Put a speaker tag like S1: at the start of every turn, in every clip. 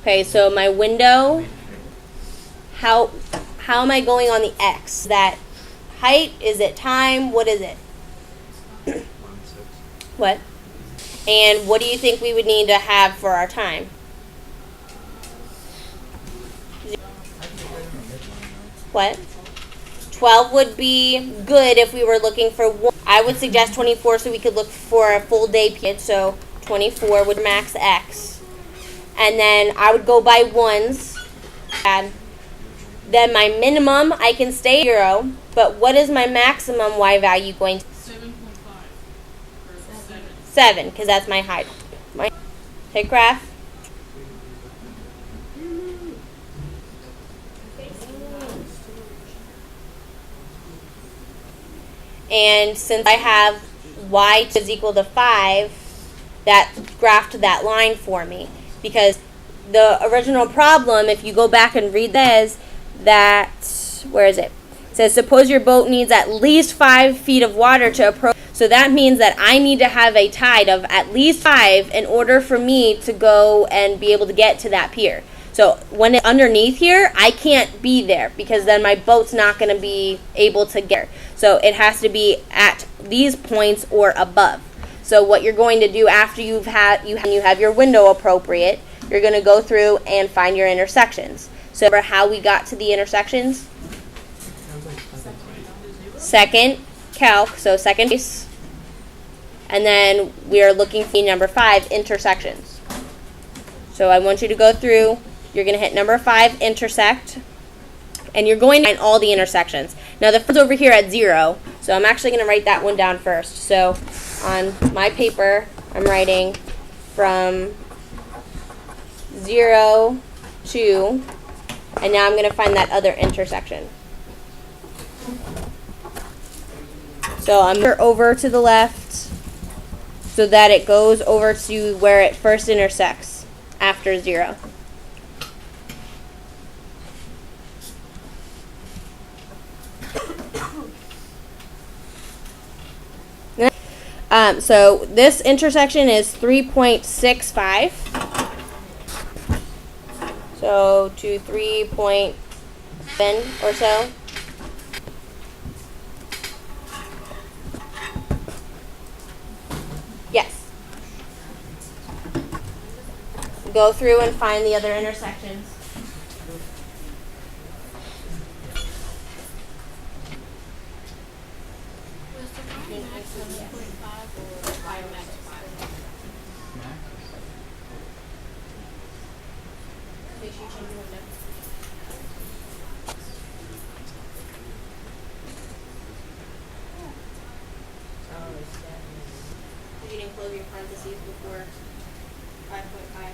S1: Okay, so my window, how am I going on the x? Is that height? Is it time? What is it? What? And what do you think we would need to have for our time? What? 12 would be good if we were looking for one. I would suggest 24 so we could look for a full day period. So 24 would max x. And then I would go by ones. And then my minimum, I can stay 0. But what is my maximum y value going to?
S2: 7.5.
S1: 7, because that's my height. Take graph. And since I have y is equal to 5, that graphed that line for me. Because the original problem, if you go back and read this, that, where is it? It says, suppose your boat needs at least 5 feet of water to approach. So that means that I need to have a tide of at least 5 in order for me to go and be able to get to that pier. So when it's underneath here, I can't be there because then my boat's not going to be able to get there. So it has to be at these points or above. So what you're going to do after you have your window appropriate, you're going to go through and find your intersections. So remember how we got to the intersections? Second calc, so second base. And then we are looking for number 5, intersections. So I want you to go through. You're going to hit number 5, intersect. And you're going to find all the intersections. Now the first over here at 0. So I'm actually going to write that one down first. So on my paper, I'm writing from 0 to, and now I'm going to find that other intersection. So I'm over to the left so that it goes over to where it first intersects after 0. So this intersection is 3.65. So to 3.7 or so. Yes. Go through and find the other intersections. You didn't close your parentheses before 5.5.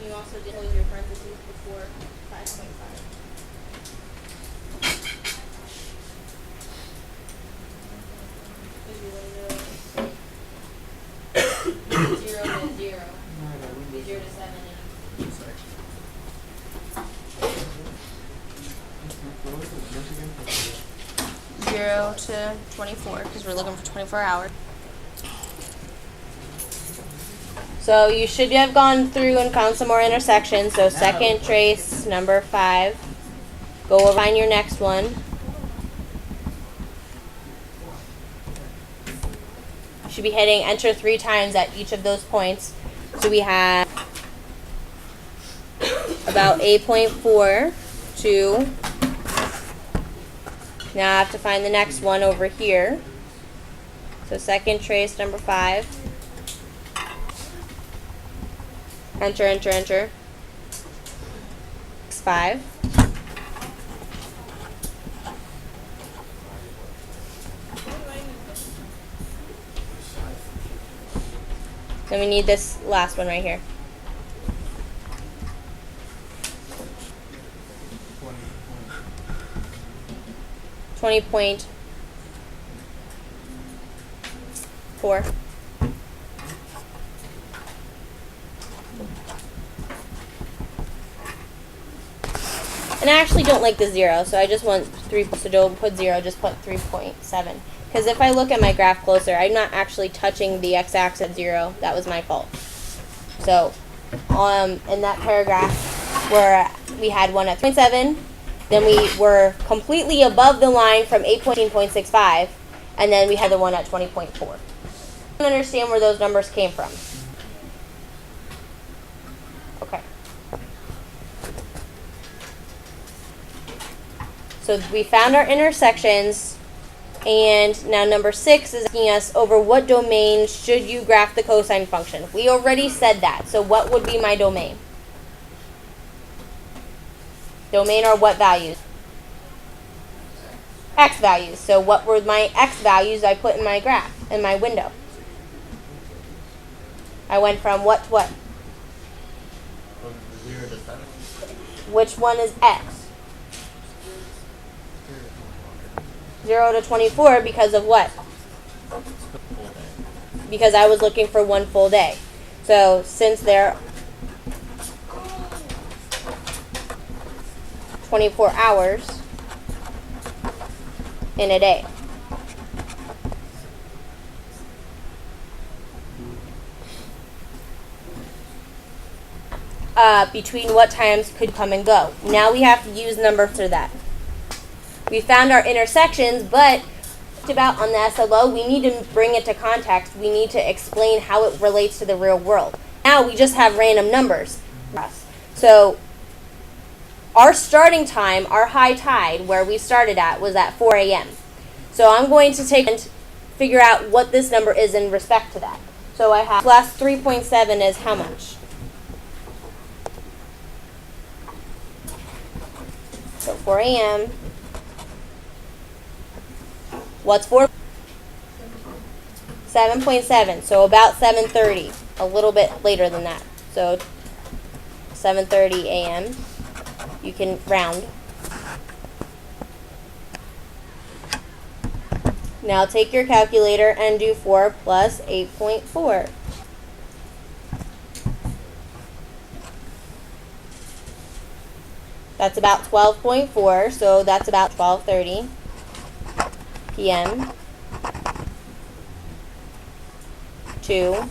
S1: You also did close your parentheses before 5.5. Zero to 0. Be 0 to 7. 0 to 24 because we're looking for 24 hours. So you should have gone through and found some more intersections. So second trace, number 5. Go over on your next one. You should be hitting enter 3 times at each of those points. So we have about 8.4 to, now I have to find the next one over here. So second trace, number 5. Enter, enter, enter. 5. Then we need this last one right here. 20.4. And I actually don't like the 0, so I just want 3, so don't put 0, just put 3.7. Because if I look at my graph closer, I'm not actually touching the x-axis at 0. That was my fault. So, in that paragraph where we had one at 3.7, then we were completely above the line from 8.65, and then we had the one at 20.4. I don't understand where those numbers came from. Okay. So we found our intersections, and now number 6 is asking us over what domain should you graph the cosine function. We already said that, so what would be my domain? Domain are what values? X values. So what were my X values I put in my graph, in my window? I went from what to what?
S2: From 0 to 7.
S1: Which one is X? 0 to 24 because of what? Because I was looking for one full day. So since they're 24 hours in a day. Between what times could come and go. Now we have to use numbers for that. We found our intersections, but about on the SLO, we need to bring it to context. We need to explain how it relates to the real world. Now we just have random numbers. So our starting time, our high tide, where we started at, was at 4 a.m. So I'm going to take and figure out what this number is in respect to that. So I have plus 3.7 is how much? So 4 a.m. What's 4? 7.7. So about 7:30. A little bit later than that. So 7:30 a.m. You can round. Now take your calculator and do 4 plus 8.4. That's about 12.4, so that's about 12:30 p.m. to,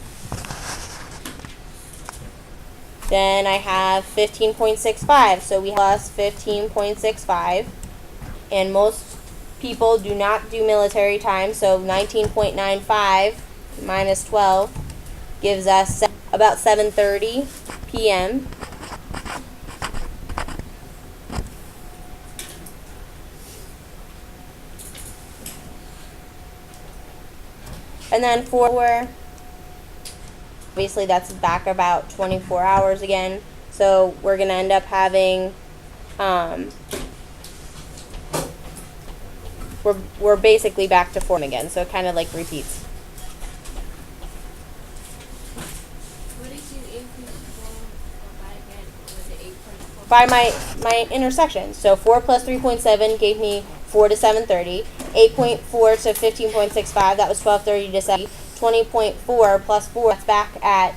S1: then I have 15.65, so we plus 15.65, and most people do not do military time, so 19.95 minus 12 gives us about 7:30 p.m. And then for, obviously that's back about 24 hours again. So we're going to end up having, we're basically back to form again. So it kind of like repeats.
S3: What did you increase by again? Was it 8.4?
S1: By my intersection. So 4 plus 3.7 gave me 4 to 7:30. 8.4 to 15.65, that was 12:30 to 7. 20.4 plus 4, that's back at,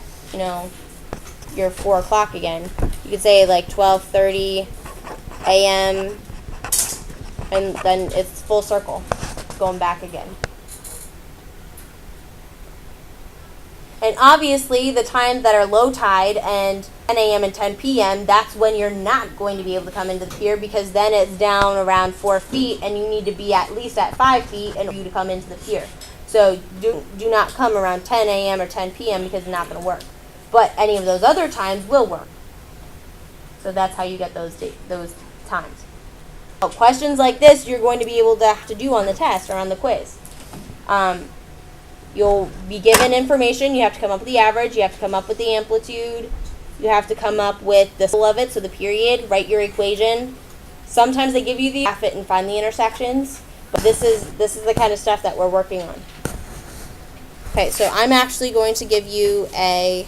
S1: your 4 o'clock again. You could say like 12:30 a.m. and then it's full circle, going back again. And obviously, the times that are low tide and 10 a.m. and 10 p.m., that's when you're not going to be able to come into the pier because then it's down around 4 feet and you need to be at least at 5 feet in order for you to come into the pier. So do not come around 10 a.m. or 10 p.m. because it's not going to work. But any of those other times will work. So that's how you get those times. So questions like this you're going to be able to have to do on the test or on the quiz. You'll be given information. You have to come up with the average. You have to come up with the amplitude. You have to come up with the symbol of it, so the period. Write your equation. Sometimes they give you the graph it and find the intersections. But this is the kind of stuff that we're working on. Okay, so I'm actually going to give you a